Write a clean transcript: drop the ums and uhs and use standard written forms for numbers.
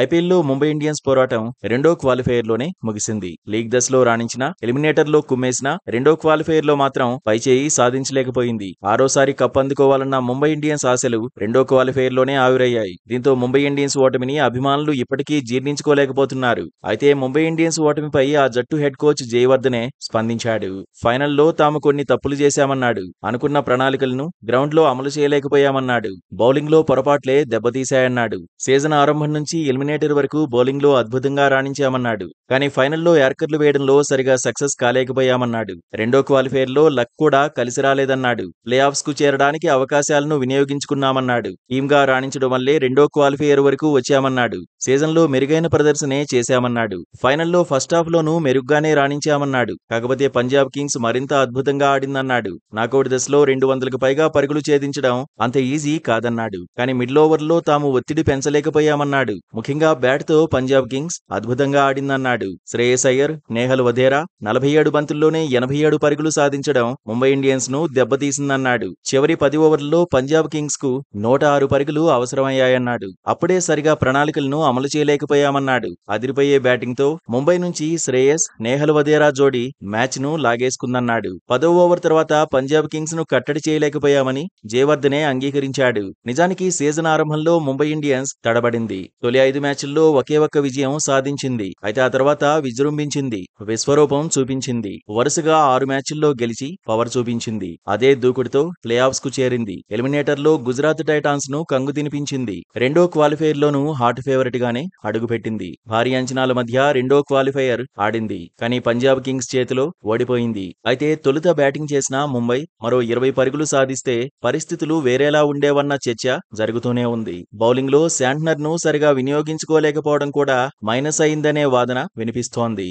ఐపీఎల్లో ముంబై ఇండియన్స్ పోరాటం రెండో క్వాలిఫైయర్లోనే ముగిసింది. లీగ్ దశలో రాణించిన, ఎలిమినేటర్లో కుమ్మేసిన, రెండో క్వాలిఫైయర్లో మాత్రం పైచేయి సాధించలేకపోయింది. ఆరోసారి కప్ అందుకోవాలన్న ముంబై ఇండియన్స్ ఆశలు రెండో క్వాలిఫైయర్లోనే ఆవిరయ్యాయి. దీంతో ముంబై ఇండియన్స్ ఓటమిని అభిమానులు ఇప్పటికీ జీర్ణించుకోలేకపోతున్నారు. అయితే ముంబై ఇండియన్స్ ఓటమిపై ఆ జట్టు హెడ్ కోచ్ జయవర్ధనే స్పందించాడు. ఫైనల్లో తాము కొన్ని తప్పులు చేశామన్నాడు. అనుకున్న ప్రణాళికలను గ్రౌండ్లో అమలు చేయలేకపోయామన్నాడు. బౌలింగ్లో పొరపాట్లే దెబ్బతీశాయన్నాడు. సీజన్ ఆరంభం నుంచి ఎలిమినేటర్ వరకు బౌలింగ్లో అద్భుతంగా రాణించామన్నాడు. కానీ ఫైనల్లో యార్కర్లు వేయడంలో సరిగా సక్సెస్ కాలేకపోయామన్నాడు. రెండో క్వాలిఫైయర్లో లక్ కూడా కలిసి రాలేదన్నాడు. ప్లే ఆఫ్స్ కు చేరడానికి అవకాశాలను వినియోగించుకున్నామన్నాడు. టీమ్గా రాణించడం వల్లే రెండో క్వాలిఫైయర్ వరకు వచ్చామన్నాడు. సీజన్లో మెరుగైన ప్రదర్శనే చేశామన్నాడు. ఫైనల్లో ఫస్ట్ హాఫ్ లోనూ మెరుగ్గానే రాణించామన్నాడు. కాకపోతే పంజాబ్ కింగ్స్ మరింత అద్భుతంగా ఆడిందన్నాడు. నాకౌట్ దశలో 200కు పైగా పరుగులు ఛేదించడం అంత ఈజీ కాదన్నాడు. కానీ మిడిల్ ఓవర్లో తాము ఒత్తిడి పెంచలేకపోయామన్నాడు. ముఖ్యంగా బ్యాట్తో పంజాబ్ కింగ్స్ అద్భుతంగా ఆడిందన్నాడు. శ్రేయస్ అయ్యర్, నేహల్ వధేరా 47 బంతుల్లోనే 87 పరుగులు సాధించడం ముంబై ఇండియన్స్ ను దెబ్బతీసిందన్నాడు. చివరి 10 ఓవర్లలో పంజాబ్ కింగ్స్ కు 106 పరుగులు అవసరమయ్యాయన్నాడు. అప్పుడే సరిగా ప్రణాళికలను అమలు చేయలేకపోయామన్నాడు. అదిరిపోయే బ్యాటింగ్ తో ముంబై నుంచి శ్రేయస్, నేహల్ వధేరా జోడీ మ్యాచ్ ను లాగేసుకుందన్నాడు. 10వ ఓవర్ తర్వాత పంజాబ్ కింగ్స్ ను కట్టడి చేయలేకపోయామని జయవర్ధనే అంగీకరించాడు. నిజానికి సీజన్ ఆరంభంలో ముంబై ఇండియన్స్ తడబడింది. తొలి 5 మ్యాచ్ల్లో ఒకే ఒక్క విజయం సాధించింది. అయితే ఆ తర్వాత విజృంభించింది, విశ్వరూపం చూపించింది. వరుసగా 6 మ్యాచ్ల్లో గెలిచి పవర్ చూపించింది. అదే దూకుడుతో ప్లే ఆఫ్స్ కు చేరింది. ఎలిమినేటర్ లో గుజరాత్ టైటాన్స్ ను కంగు తినిపించింది. రెండో క్వాలిఫైయర్ లోనూ హాట్ ఫేవరెట్ గానే అడుగుపెట్టింది. భారీ అంచనాల మధ్య రెండో క్వాలిఫైయర్ ఆడింది. కానీ పంజాబ్ కింగ్స్ చేతిలో ఓడిపోయింది. అయితే తొలుత బ్యాటింగ్ చేసిన ముంబై మరో 20 పరుగులు సాధిస్తే పరిస్థితులు వేరేలా ఉండేవన్న చర్చ జరుగుతూనే ఉంది. బౌలింగ్ లో శాంట్నర్ ను సరిగా వినియోగించుకోలేకపోవడం కూడా మైనస్ అయిందనే వాదన వినిపిస్తోంది.